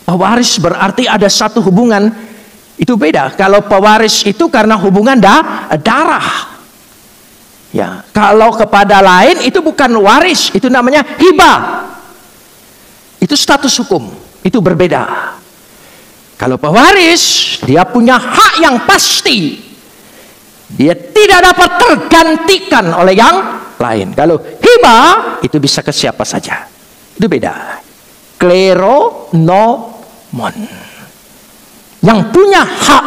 Pewaris berarti ada satu hubungan. Itu beda. Kalau pewaris itu karena hubungan darah. Ya, kalau kepada lain itu bukan waris, itu namanya hibah. Itu status hukum, itu berbeda. Kalau pewaris, dia punya hak yang pasti. Dia tidak dapat tergantikan oleh yang lain. Kalau hibah, itu bisa ke siapa saja. Itu beda. Kleronomon, yang punya hak.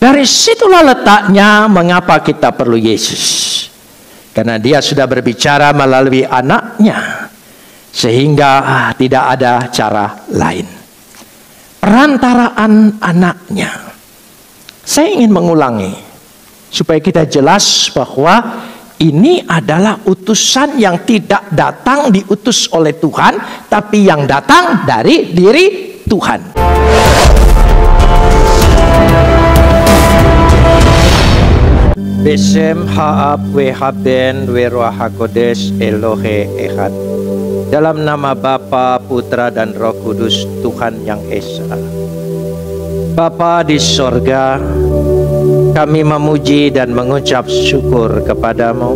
Dari situlah letaknya mengapa kita perlu Yesus. Karena dia sudah berbicara melalui anaknya. Sehingga tidak ada cara lain. Perantaraan anaknya. Saya ingin mengulangi. Supaya kita jelas bahwa ini adalah utusan yang tidak datang diutus oleh Tuhan. Tapi yang datang dari diri Tuhan. Besem haab wehaben weruah hakodes Elohe Echad. Dalam nama Bapa, Putra dan Roh Kudus, Tuhan yang Esa. Bapa di sorga, kami memuji dan mengucap syukur kepadamu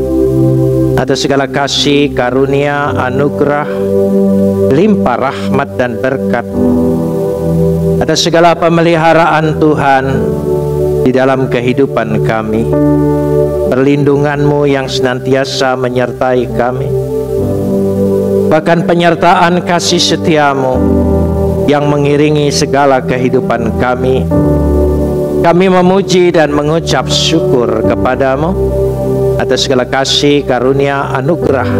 atas segala kasih, karunia, anugerah, limpah rahmat dan berkat, atas segala pemeliharaan Tuhan di dalam kehidupan kami, perlindungan-Mu yang senantiasa menyertai kami, bahkan penyertaan kasih setia-Mu yang mengiringi segala kehidupan kami. Kami memuji dan mengucap syukur kepadamu atas segala kasih, karunia, anugerah,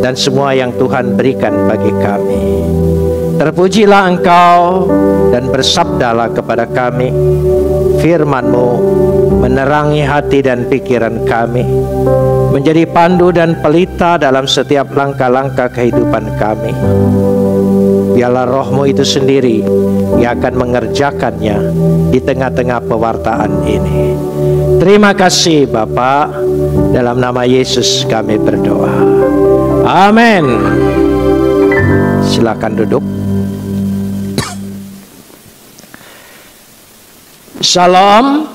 dan semua yang Tuhan berikan bagi kami. Terpujilah Engkau dan bersabdalah kepada kami. Firman-Mu menerangi hati dan pikiran kami, menjadi pandu dan pelita dalam setiap langkah-langkah kehidupan kami. Biarlah Roh-Mu itu sendiri yang akan mengerjakannya di tengah-tengah pewartaan ini. Terima kasih Bapa, dalam nama Yesus kami berdoa. Amin. Silakan duduk. Shalom.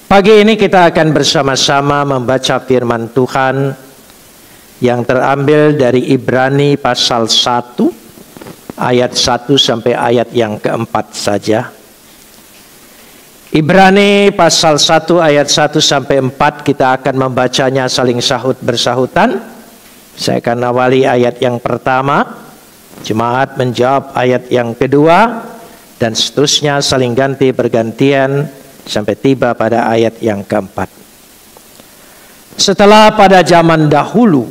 Pagi ini kita akan bersama-sama membaca firman Tuhan yang terambil dari Ibrani pasal 1 ayat 1 sampai ayat yang keempat saja. Ibrani pasal 1 ayat 1 sampai 4 kita akan membacanya saling sahut bersahutan. Saya akan awali ayat yang pertama, jemaat menjawab ayat yang kedua, dan seterusnya saling ganti bergantian sampai tiba pada ayat yang keempat. Setelah pada zaman dahulu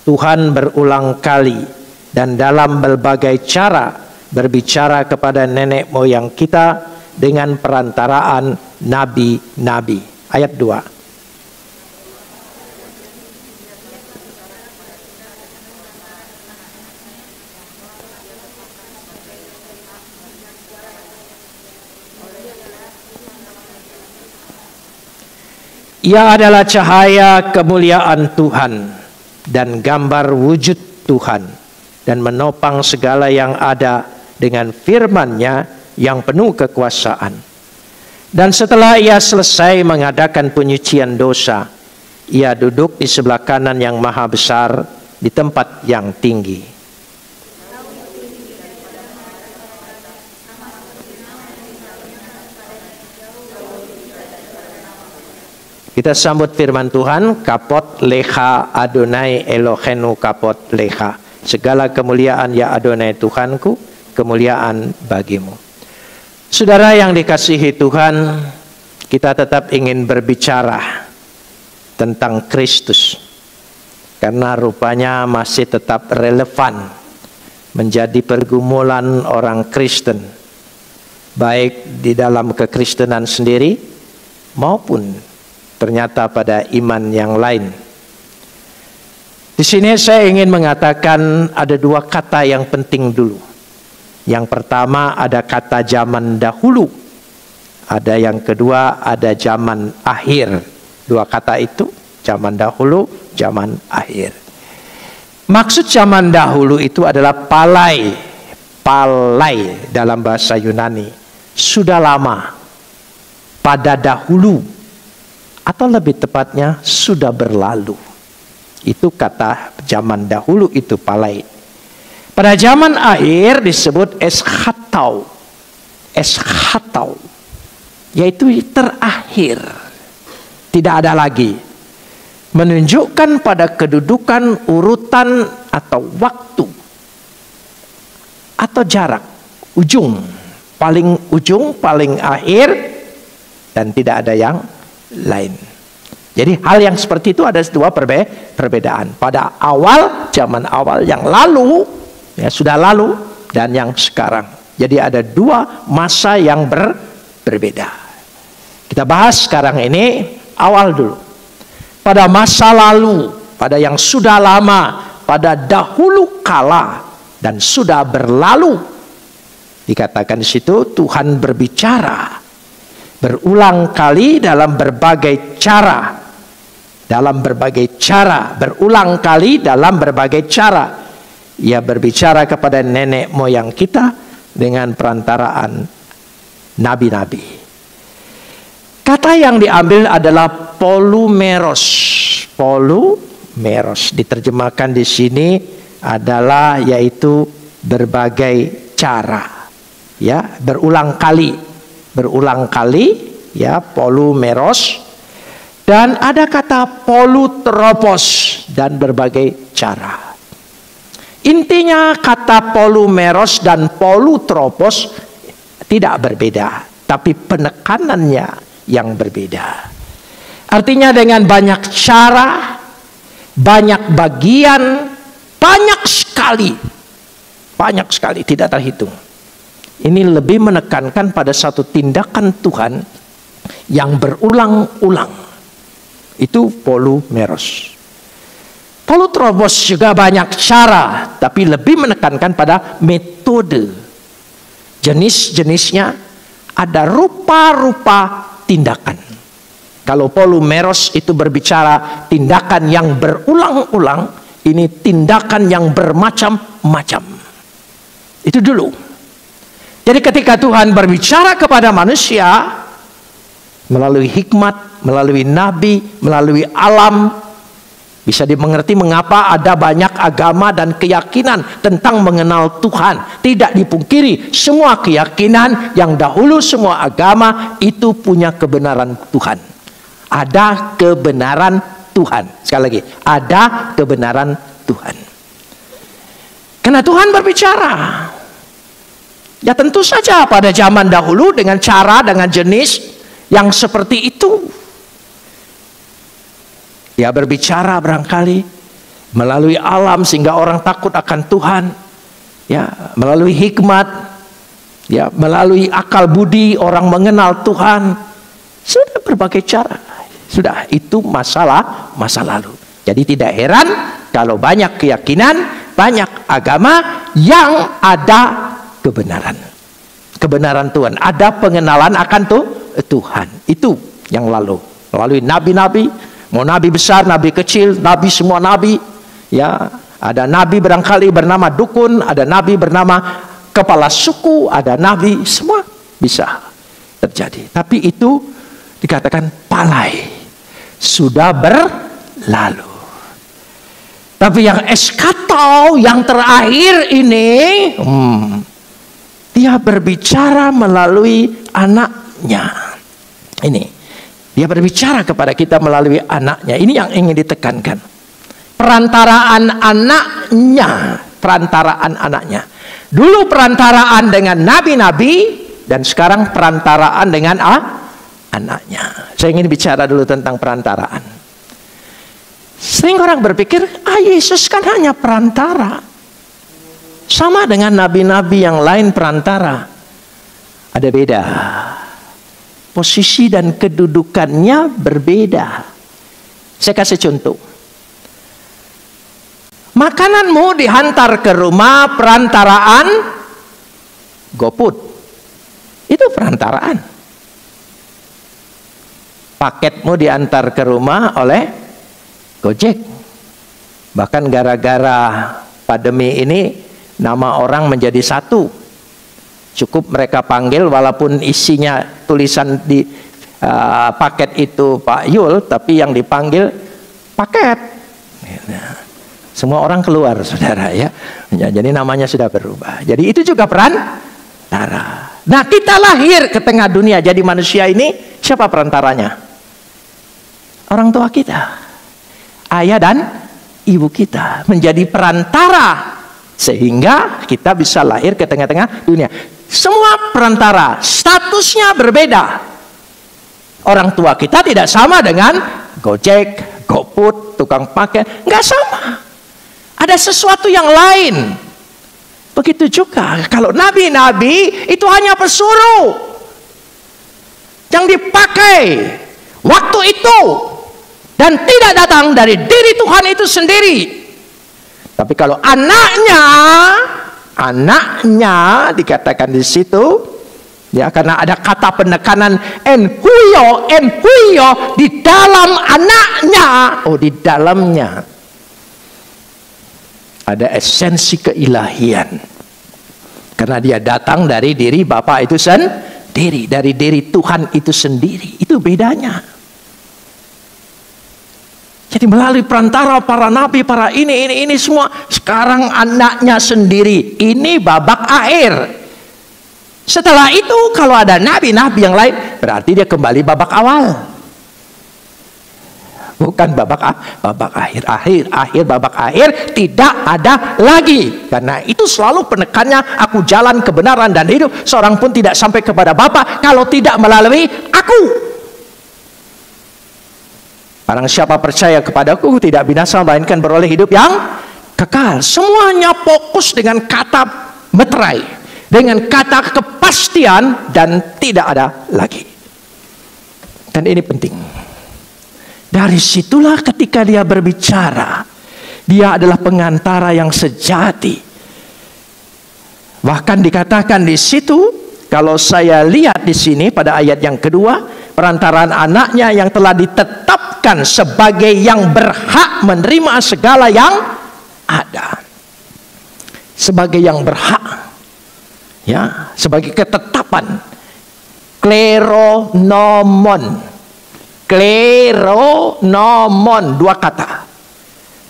Tuhan berulang kali dan dalam berbagai cara berbicara kepada nenek moyang kita dengan perantaraan nabi-nabi. Ayat 2. Ia adalah cahaya kemuliaan Tuhan dan gambar wujud Tuhan, dan menopang segala yang ada dengan firman-Nya yang penuh kekuasaan. Dan setelah ia selesai mengadakan penyucian dosa, ia duduk di sebelah kanan yang maha besar di tempat yang tinggi. Kita sambut firman Tuhan. Kapot leha Adonai Elohenu kapot leha. Segala kemuliaan ya Adonai Tuhanku, kemuliaan bagimu. Saudara yang dikasihi Tuhan, kita tetap ingin berbicara tentang Kristus, karena rupanya masih tetap relevan menjadi pergumulan orang Kristen, baik di dalam kekristenan sendiri maupun ternyata pada iman yang lain. Di sini saya ingin mengatakan ada dua kata yang penting dulu. Yang pertama ada kata zaman dahulu. Ada yang kedua ada zaman akhir. Dua kata itu, zaman dahulu, zaman akhir. Maksud zaman dahulu itu adalah palai. Palai dalam bahasa Yunani. Sudah lama. Pada dahulu. Atau lebih tepatnya sudah berlalu. Itu kata zaman dahulu itu palai. Pada zaman akhir disebut eschatau. Eschatau. Yaitu terakhir. Tidak ada lagi. Menunjukkan pada kedudukan urutan atau waktu atau jarak ujung, paling akhir, dan tidak ada yang lain. Jadi hal yang seperti itu ada dua perbedaan. Pada awal, zaman awal yang lalu, ya sudah lalu, dan yang sekarang. Jadi ada dua masa yang berbeda. Kita bahas sekarang ini awal dulu. Pada masa lalu, pada yang sudah lama, pada dahulu kala dan sudah berlalu. Dikatakan di situ Tuhan berbicara berulang kali dalam berbagai cara. Berulang kali dalam berbagai cara. Ia berbicara kepada nenek moyang kita dengan perantaraan nabi-nabi. Kata yang diambil adalah polumeros. Polumeros diterjemahkan di sini adalah yaitu berbagai cara. Ya, berulang kali, ya, polumeros. Dan ada kata polutropos dan berbagai cara. Intinya kata polumeros dan polutropos tidak berbeda, tapi penekanannya yang berbeda. Artinya dengan banyak cara, banyak bagian, banyak sekali tidak terhitung. Ini lebih menekankan pada satu tindakan Tuhan yang berulang-ulang. Itu polumeros. Polutropos juga banyak cara, tapi lebih menekankan pada metode. Jenis-jenisnya ada rupa-rupa tindakan. Kalau polumeros itu berbicara tindakan yang berulang-ulang, ini tindakan yang bermacam-macam. Itu dulu. Jadi ketika Tuhan berbicara kepada manusia melalui hikmat, melalui nabi, melalui alam, bisa dimengerti mengapa ada banyak agama dan keyakinan tentang mengenal Tuhan. Tidak dipungkiri, semua keyakinan yang dahulu, semua agama itu punya kebenaran Tuhan. Ada kebenaran Tuhan. Sekali lagi, ada kebenaran Tuhan. Karena Tuhan berbicara. Ya tentu saja pada zaman dahulu dengan cara, dengan jenis yang seperti itu. Dia berbicara barangkali melalui alam sehingga orang takut akan Tuhan. Ya, melalui hikmat, ya, melalui akal budi orang mengenal Tuhan. Sudah berbagai cara. Sudah, itu masalah masa lalu. Jadi tidak heran kalau banyak keyakinan, banyak agama yang ada kebenaran. Kebenaran Tuhan, ada pengenalan akan Tuhan. Itu yang lalu. Melalui nabi-nabi, mau nabi besar, nabi kecil, nabi semua nabi. Ya, ada nabi barangkali bernama dukun, ada nabi bernama kepala suku, ada nabi, semua bisa terjadi. Tapi itu dikatakan palai, sudah berlalu. Tapi yang eschatau, yang terakhir ini, dia berbicara melalui anaknya. Ini, dia berbicara kepada kita melalui anaknya. Ini yang ingin ditekankan. Perantaraan anaknya. Dulu perantaraan dengan nabi-nabi, dan sekarang perantaraan dengan anaknya. Saya ingin bicara dulu tentang perantaraan. Sering orang berpikir, Yesus kan hanya perantara. Sama dengan nabi-nabi yang lain perantara. Ada beda. Posisi dan kedudukannya berbeda. Saya kasih contoh. Makananmu dihantar ke rumah perantaraan GoFood. Itu perantaraan. Paketmu diantar ke rumah oleh Gojek. Bahkan gara-gara pandemi ini nama orang menjadi satu. Cukup mereka panggil walaupun isinya tulisan di paket itu Pak Yul, tapi yang dipanggil paket. Semua orang keluar, saudara ya. Jadi namanya sudah berubah. Jadi itu juga perantara. Nah, kita lahir ke tengah dunia jadi manusia ini, siapa perantaranya? Orang tua kita, ayah dan ibu kita menjadi perantara sehingga kita bisa lahir ke tengah-tengah dunia. Semua perantara statusnya berbeda. Orang tua kita tidak sama dengan Gojek, GoFood, tukang pakai, nggak sama. Ada sesuatu yang lain. Begitu juga kalau nabi-nabi itu hanya pesuruh yang dipakai waktu itu dan tidak datang dari diri Tuhan itu sendiri. Tapi kalau anaknya dikatakan di situ, ya, karena ada kata penekanan enhuyo di dalam anaknya. Oh, di dalamnya ada esensi keilahian. Karena dia datang dari diri Bapa itu sendiri, dari diri Tuhan itu sendiri. Itu bedanya. Jadi melalui perantara para nabi, para ini semua, sekarang anaknya sendiri. Ini babak akhir. Setelah itu kalau ada nabi-nabi yang lain, berarti dia kembali babak awal. Bukan babak akhir babak akhir tidak ada lagi. Karena itu selalu penekannya, aku jalan kebenaran dan hidup, seorang pun tidak sampai kepada Bapa kalau tidak melalui aku. Barang siapa percaya kepadaku tidak binasa melainkan beroleh hidup yang kekal. Semuanya fokus dengan kata meterai, dengan kata kepastian, dan tidak ada lagi. Dan ini penting. Dari situlah ketika dia berbicara, dia adalah pengantara yang sejati. Bahkan dikatakan di situ, kalau saya lihat di sini pada ayat yang kedua, perantaraan anaknya yang telah ditetapkan sebagai yang berhak menerima segala yang ada. Sebagai yang berhak, ya, sebagai ketetapan. Kleronomon. Kleronomon, dua kata.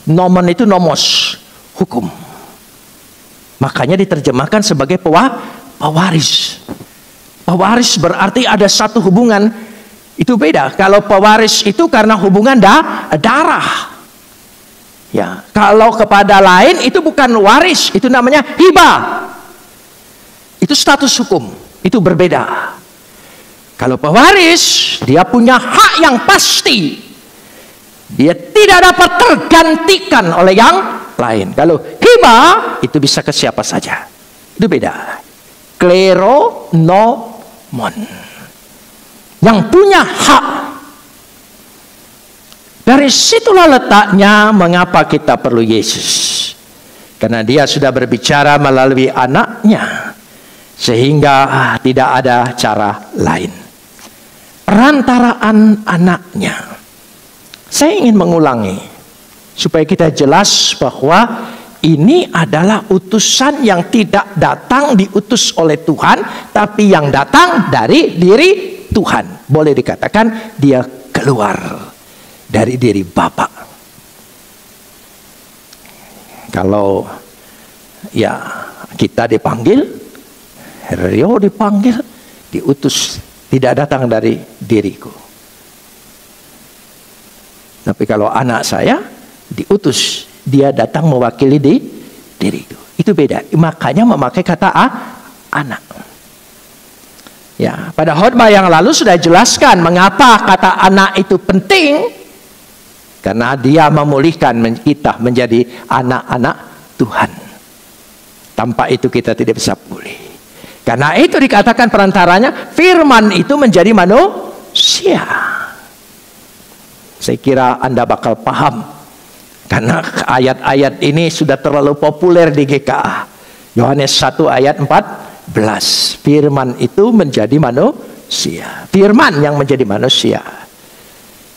Nomon itu nomos, hukum. Makanya diterjemahkan sebagai pewaris. Pewaris berarti ada satu hubungan. Itu beda. Kalau pewaris itu karena hubungan darah. Ya, kalau kepada lain itu bukan waris, itu namanya hibah. Itu status hukum, itu berbeda. Kalau pewaris, dia punya hak yang pasti. Dia tidak dapat tergantikan oleh yang lain. Kalau hibah, itu bisa ke siapa saja. Itu beda. Kleronomon. Yang punya hak. Dari situlah letaknya mengapa kita perlu Yesus. Karena dia sudah berbicara melalui anaknya. Sehingga tidak ada cara lain. Perantaraan anaknya. Saya ingin mengulangi supaya kita jelas bahwa ini adalah utusan yang tidak datang diutus oleh Tuhan, tapi yang datang dari diri Tuhan. Boleh dikatakan dia keluar dari diri Bapa. Kalau ya kita dipanggil, Rio dipanggil, diutus, tidak datang dari diriku. Tapi kalau anak saya diutus, dia datang mewakili diriku. Itu beda. Makanya memakai kata anak. Ya, pada khotbah yang lalu sudah jelaskan mengapa kata anak itu penting. Karena dia memulihkan kita menjadi anak-anak Tuhan. Tanpa itu kita tidak bisa pulih. Karena itu dikatakan perantaranya, firman itu menjadi manusia. Saya kira Anda bakal paham. Karena ayat-ayat ini sudah terlalu populer di GKA. Yohanes 1 ayat 14. Firman itu menjadi manusia. Firman yang menjadi manusia.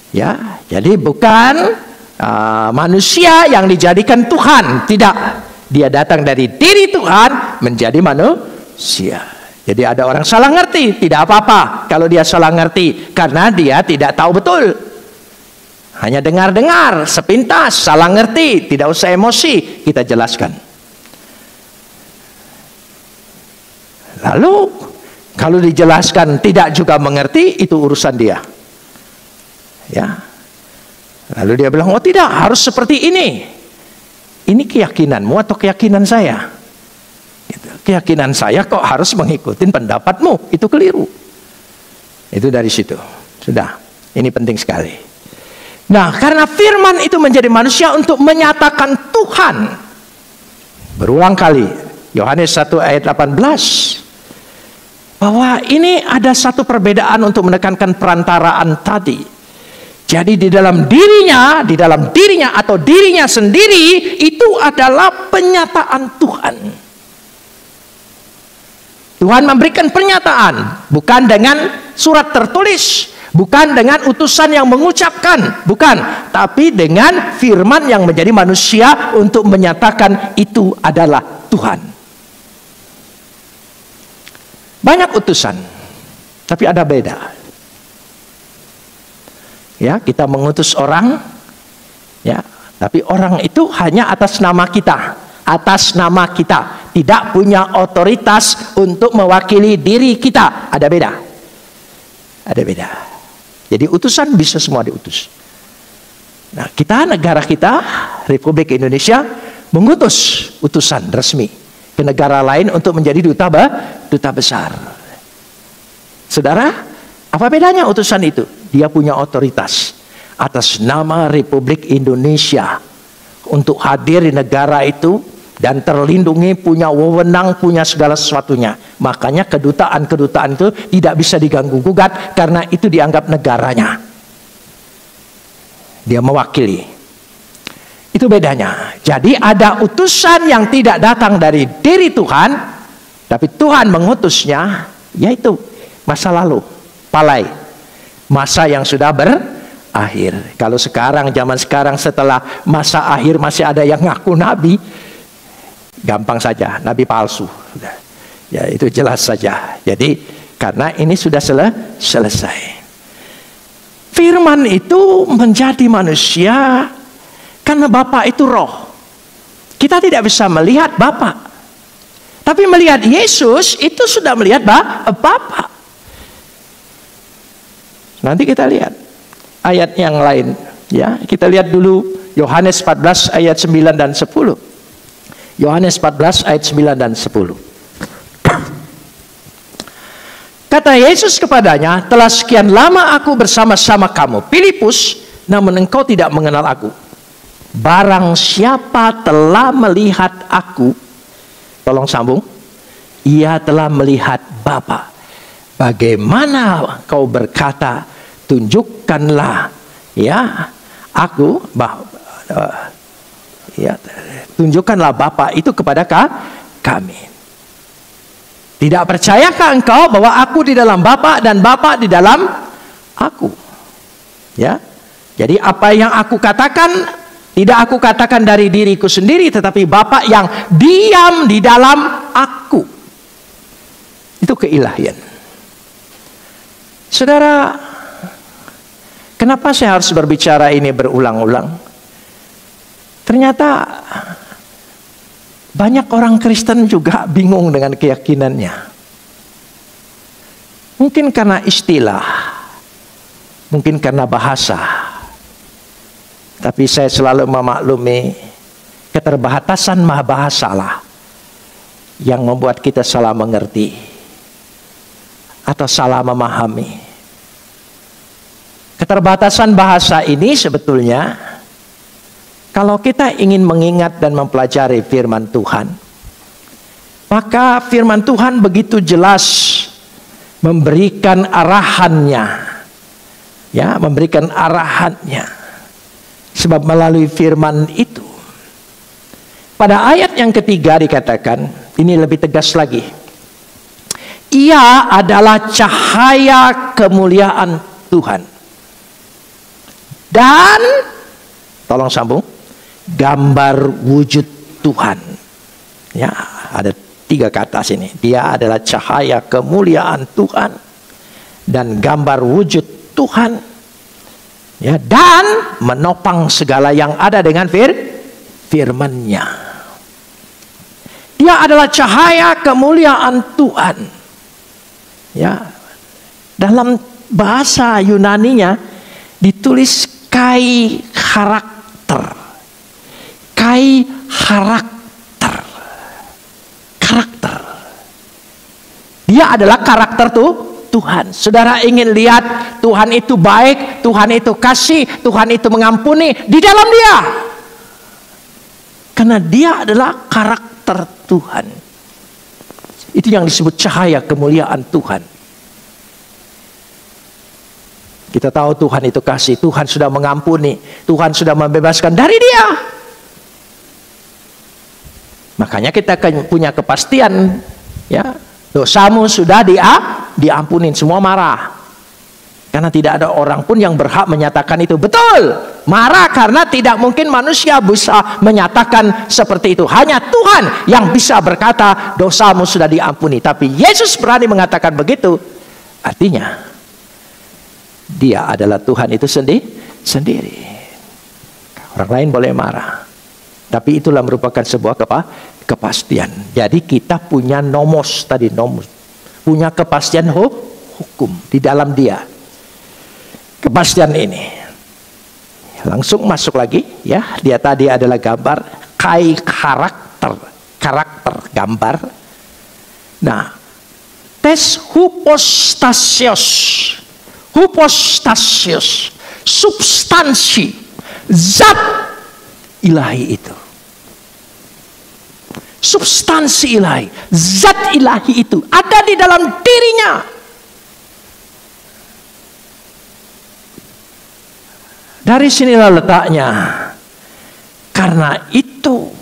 Ya, jadi bukan manusia yang dijadikan Tuhan. Tidak, dia datang dari diri Tuhan menjadi manusia. Jadi ada orang salah ngerti, tidak apa-apa kalau dia salah ngerti, karena dia tidak tahu betul. Hanya dengar-dengar, sepintas, salah ngerti, tidak usah emosi, kita jelaskan. Lalu kalau dijelaskan tidak juga mengerti, itu urusan dia. Ya. Lalu dia bilang, oh tidak, harus seperti ini. Ini keyakinanmu atau keyakinan saya? Gitu. Keyakinan saya kok harus mengikuti pendapatmu, itu keliru. Itu dari situ. Sudah, ini penting sekali. Nah, karena firman itu menjadi manusia untuk menyatakan Tuhan. Berulang kali, Yohanes 1 ayat 18. Bahwa ini ada satu perbedaan untuk menekankan perantaraan tadi. Jadi di dalam dirinya atau dirinya sendiri itu adalah penyataan Tuhan. Tuhan memberikan pernyataan, bukan dengan surat tertulis, bukan dengan utusan yang mengucapkan, bukan, tapi dengan firman yang menjadi manusia untuk menyatakan itu adalah Tuhan. Banyak utusan, tapi ada beda. Ya, kita mengutus orang, ya, tapi orang itu hanya atas nama kita, tidak punya otoritas untuk mewakili diri kita. Ada beda. Jadi utusan bisa semua diutus. Nah, negara kita, Republik Indonesia, mengutus utusan resmi ke negara lain untuk menjadi duta besar. Saudara, apa bedanya utusan itu? Dia punya otoritas atas nama Republik Indonesia untuk hadir di negara itu dan terlindungi, punya wewenang, punya segala sesuatunya. Makanya kedutaan itu tidak bisa diganggu gugat karena itu dianggap negaranya. Dia mewakili. Itu bedanya. Jadi ada utusan yang tidak datang dari diri Tuhan, tapi Tuhan mengutusnya, yaitu masa lalu, palai. Masa yang sudah berakhir. Kalau sekarang, zaman sekarang setelah masa akhir masih ada yang ngaku nabi, gampang saja, nabi palsu. Ya, itu jelas saja. Jadi karena ini sudah selesai. Firman itu menjadi manusia karena Bapa itu roh. Kita tidak bisa melihat Bapa, tapi melihat Yesus itu sudah melihat Bapa. Nanti kita lihat ayat yang lain, ya. Kita lihat dulu Yohanes 14 ayat 9 dan 10. Yohanes 14 ayat 9 dan 10. Kata Yesus kepadanya, telah sekian lama aku bersama-sama kamu, Filipus, namun engkau tidak mengenal aku. Barang siapa telah melihat aku, tolong sambung, ia telah melihat Bapa. Bagaimana kau berkata, tunjukkanlah ya aku, tunjukkanlah Bapa itu kepada kami. Tidak percayakah engkau bahwa aku di dalam Bapa dan Bapa di dalam aku? Ya. Jadi apa yang aku katakan tidak aku katakan dari diriku sendiri, tetapi Bapa yang diam di dalam aku. Itu keilahian. Saudara, kenapa saya harus berbicara ini berulang-ulang? Ternyata banyak orang Kristen juga bingung dengan keyakinannya. Mungkin karena istilah, mungkin karena bahasa. Tapi saya selalu memaklumi keterbatasan bahasalah yang membuat kita salah mengerti atau salah memahami. Keterbatasan bahasa ini sebetulnya, kalau kita ingin mengingat dan mempelajari firman Tuhan, maka firman Tuhan begitu jelas memberikan arahannya, ya, memberikan arahannya. Sebab melalui firman itu, pada ayat yang ketiga dikatakan, ini lebih tegas lagi, ia adalah cahaya kemuliaan Tuhan dan Tolong sambung. Gambar wujud Tuhan. Ya, ada 3 kata sini. Dia adalah cahaya kemuliaan Tuhan dan gambar wujud Tuhan. Ya, dan menopang segala yang ada dengan firman-Nya. Dia adalah cahaya kemuliaan Tuhan. Ya, dalam bahasa Yunaninya ditulis kai karakter. Kai karakter. Karakter. Dia adalah karakter Tuhan. Saudara ingin lihat Tuhan itu baik, Tuhan itu kasih, Tuhan itu mengampuni di dalam Dia. Karena Dia adalah karakter Tuhan. Itu yang disebut cahaya kemuliaan Tuhan. Kita tahu Tuhan itu kasih, Tuhan sudah mengampuni, Tuhan sudah membebaskan dari Dia. Makanya kita punya kepastian, ya, dosamu sudah diampunin. Semua marah, karena tidak ada orang pun yang berhak menyatakan itu. Betul, marah karena tidak mungkin manusia bisa menyatakan seperti itu. Hanya Tuhan yang bisa berkata dosamu sudah diampuni. Tapi Yesus berani mengatakan begitu. Artinya Dia adalah Tuhan itu sendiri. Orang lain boleh marah, tapi itulah merupakan sebuah kepastian. Jadi kita punya nomos tadi, punya kepastian hukum di dalam Dia. Kepastian ini langsung masuk lagi, ya. Dia tadi adalah gambar, kai karakter gambar. Nah, tes hypostasios, substansi, zat ilahi itu. Substansi ilahi, zat ilahi itu ada di dalam dirinya. Dari sinilah letaknya. Karena itu,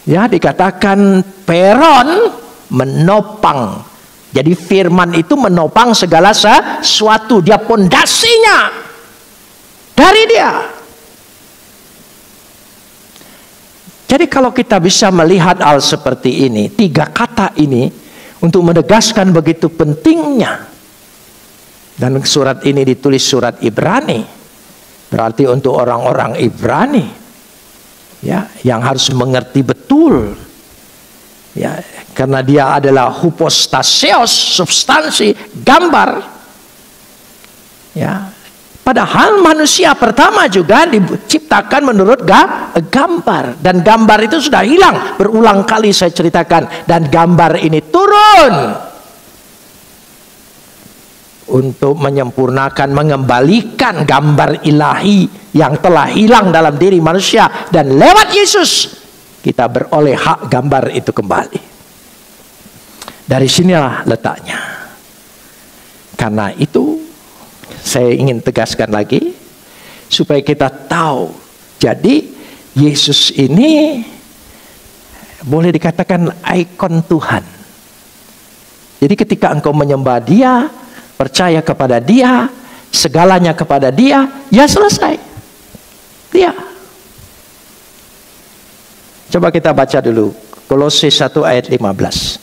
ya, dikatakan peron menopang. Jadi firman itu menopang segala sesuatu. Dia pondasinya dari Dia. Jadi kalau kita bisa melihat hal seperti ini, 3 kata ini untuk menegaskan begitu pentingnya. Dan surat ini ditulis surat Ibrani. Berarti untuk orang-orang Ibrani, ya, yang harus mengerti betul, ya, karena dia adalah hypostasios, substansi, gambar, ya. Padahal manusia pertama juga diciptakan menurut gambar, dan gambar itu sudah hilang. Berulang kali saya ceritakan, dan gambar ini turun untuk menyempurnakan, mengembalikan gambar ilahi yang telah hilang dalam diri manusia, dan lewat Yesus kita beroleh hak gambar itu kembali. Dari sinilah letaknya. Karena itu saya ingin tegaskan lagi supaya kita tahu. Jadi Yesus ini boleh dikatakan ikon Tuhan. Jadi ketika engkau menyembah Dia, percaya kepada Dia, segalanya kepada Dia, ya selesai. Dia. Coba kita baca dulu Kolose 1 ayat 15.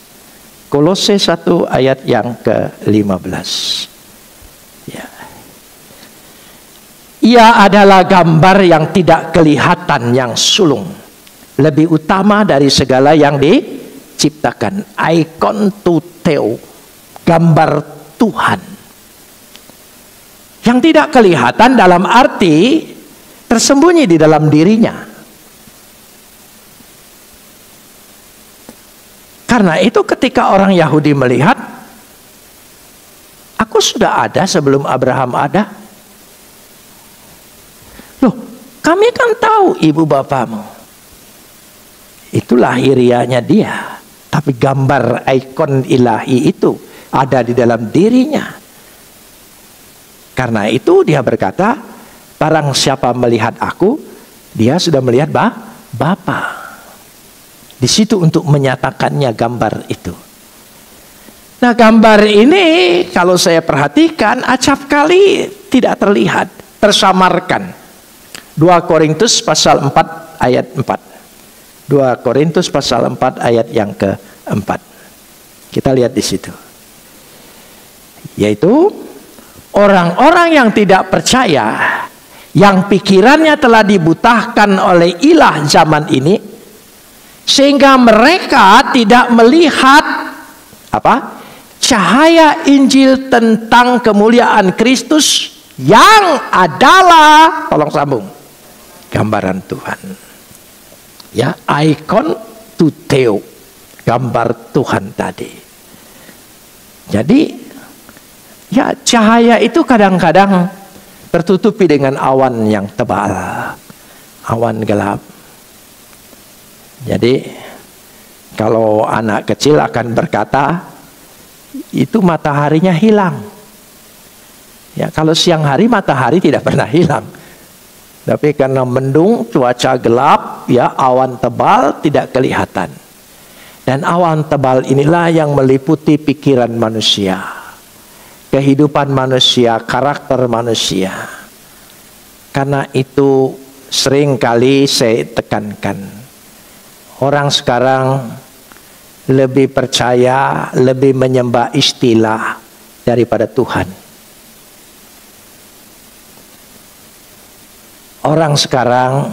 Kolose 1 ayat yang ke-15. Ya. Ia adalah gambar yang tidak kelihatan, yang sulung, lebih utama dari segala yang diciptakan. Ikon tuteo, gambar Tuhan yang tidak kelihatan dalam arti tersembunyi di dalam dirinya. Karena itu ketika orang Yahudi melihat, aku sudah ada sebelum Abraham ada. Loh, kami kan tahu ibu bapamu. Itu lahiriahnya dia. Tapi gambar ikon ilahi itu ada di dalam dirinya. Karena itu dia berkata, barang siapa melihat aku, dia sudah melihat Bapa. Di situ untuk menyatakannya gambar itu. Nah, gambar ini kalau saya perhatikan acap kali tidak terlihat, tersamarkan. 2 Korintus pasal 4 ayat 4. 2 Korintus pasal 4 ayat yang keempat. Kita lihat di situ. Yaitu orang-orang yang tidak percaya, yang pikirannya telah dibutahkan oleh ilah zaman ini, sehingga mereka tidak melihat cahaya Injil tentang kemuliaan Kristus yang adalah, tolong sambung, gambaran Tuhan. Ya, ikon tuteo, gambar Tuhan tadi. Jadi ya, cahaya itu kadang-kadang tertutupi dengan awan yang tebal, awan gelap. Jadi kalau anak kecil akan berkata, itu mataharinya hilang. Ya, kalau siang hari matahari tidak pernah hilang. Tapi karena mendung, cuaca gelap, ya, awan tebal tidak kelihatan. Dan awan tebal inilah yang meliputi pikiran manusia, kehidupan manusia, karakter manusia. Karena itu seringkali saya tekankan, orang sekarang lebih percaya, lebih menyembah istilah daripada Tuhan. Orang sekarang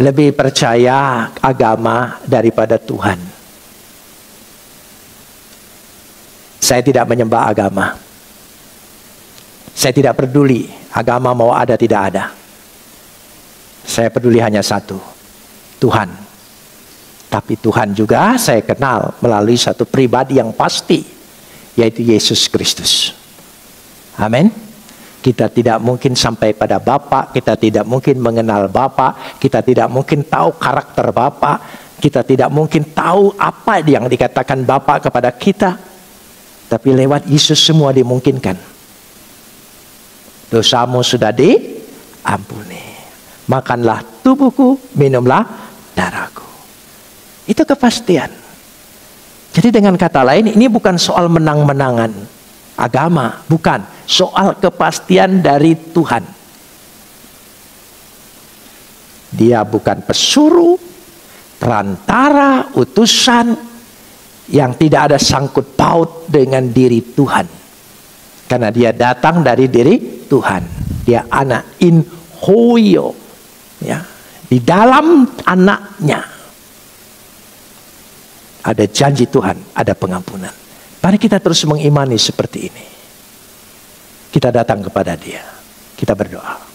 lebih percaya agama daripada Tuhan. Saya tidak menyembah agama. Saya tidak peduli agama mau ada tidak ada. Saya peduli hanya satu, Tuhan. Tapi Tuhan juga saya kenal melalui satu pribadi yang pasti, yaitu Yesus Kristus. Amin. Kita tidak mungkin sampai pada Bapa, kita tidak mungkin mengenal Bapa, kita tidak mungkin tahu karakter Bapa, kita tidak mungkin tahu apa yang dikatakan Bapa kepada kita. Tapi lewat Yesus semua dimungkinkan. Dosamu sudah diampuni. Makanlah tubuhku, minumlah darahku. Itu kepastian. Jadi dengan kata lain, ini bukan soal menang-menangan agama, bukan. Soal kepastian dari Tuhan. Dia bukan pesuruh, perantara, utusan yang tidak ada sangkut paut dengan diri Tuhan. Karena dia datang dari diri Tuhan. Dia anak in hoio, ya, di dalam anaknya ada janji Tuhan, ada pengampunan. Mari kita terus mengimani seperti ini. Kita datang kepada Dia. Kita berdoa.